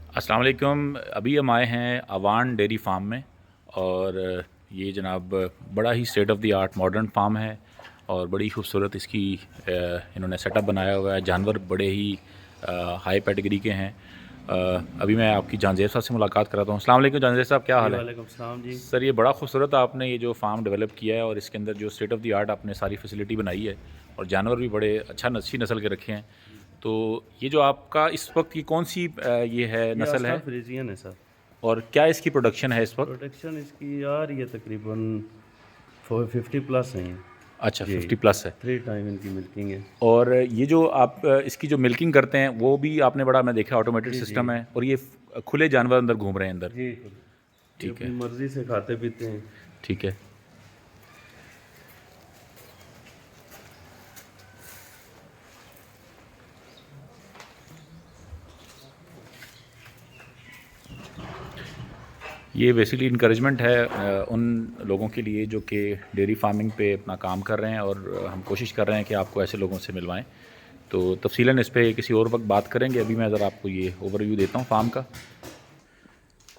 अस्सलाम वालेकुम। अभी हम आए हैं अवान डेयरी फार्म में और ये जनाब बड़ा ही state of the art modern form है और बड़ी खूबसूरत इसकी इन्होंने सेटअप बनाया हुआ है। जानवर बड़े ही हाई कैटेगरी के हैं। अभी मैं आपकी जानजेब साहब से मुलाकात कराता हूँ। अस्सलाम वालेकुम जानजेब साहब, क्या जी हाल है? वालेकुम सलाम जी। सर ये बड़ा खूबसूरत आपने ये जो फार्म डेवलप किया है और इसके अंदर जो स्टेट ऑफ द आर्ट आपने सारी फैसिलिटी बनाई है और जानवर भी बड़े अच्छी नस्ल के रखे हैं। तो ये जो आपका इस वक्त की कौन सी ये है ये नस्ल आस्था है फ्रीजियन है सर। और क्या इसकी प्रोडक्शन है इस वक्त? प्रोडक्शन इसकी यार ये तकरीबन 50 प्लस हैं अच्छा, जी। 50 प्लस है। 3 टाइम इनकी मिल्किंग है। और ये जो आप इसकी जो मिल्किंग करते हैं वो भी आपने बड़ा मैं देखा ऑटोमेटेड जी जी सिस्टम है और ये खुले जानवर अंदर घूम रहे हैं अंदर। जी। ये ठीक अपनी है, मर्ज़ी से खाते पीते हैं। ठीक है। ये बेसिकली इनकरेजमेंट है उन लोगों के लिए जो कि डेयरी फार्मिंग पे अपना काम कर रहे हैं और हम कोशिश कर रहे हैं कि आपको ऐसे लोगों से मिलवाएं। तो तफसीलन इस पे किसी और वक्त बात करेंगे। अभी मैं ज़रा आपको ये ओवरव्यू देता हूँ फार्म का।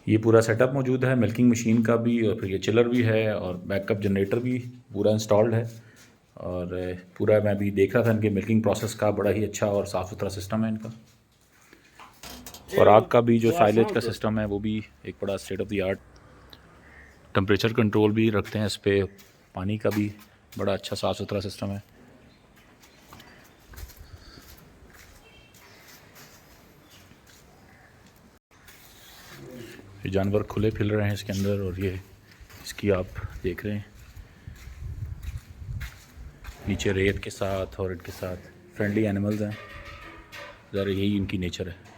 ये पूरा सेटअप मौजूद है, मिल्किंग मशीन का भी और फिर ये चिलर भी है और बैकअप जनरेटर भी पूरा इंस्टॉल्ड है। और पूरा मैं भी देख रहा था इनके मिल्किंग प्रोसेस का, बड़ा ही अच्छा और साफ़ सुथरा सिस्टम है इनका। और आग का भी जो साइलेज का सिस्टम है वो भी एक बड़ा state of the art. Temperature control भी रखते हैं इस पर, पानी का भी बड़ा अच्छा साफ़ सुथरा सिस्टम है। ये जानवर खुले फिर रहे हैं इसके अंदर और ये इसकी आप देख रहे हैं नीचे रेत के साथ और इनके साथ फ्रेंडली एनिमल्स हैं। ज़रा यही इनकी नेचर है।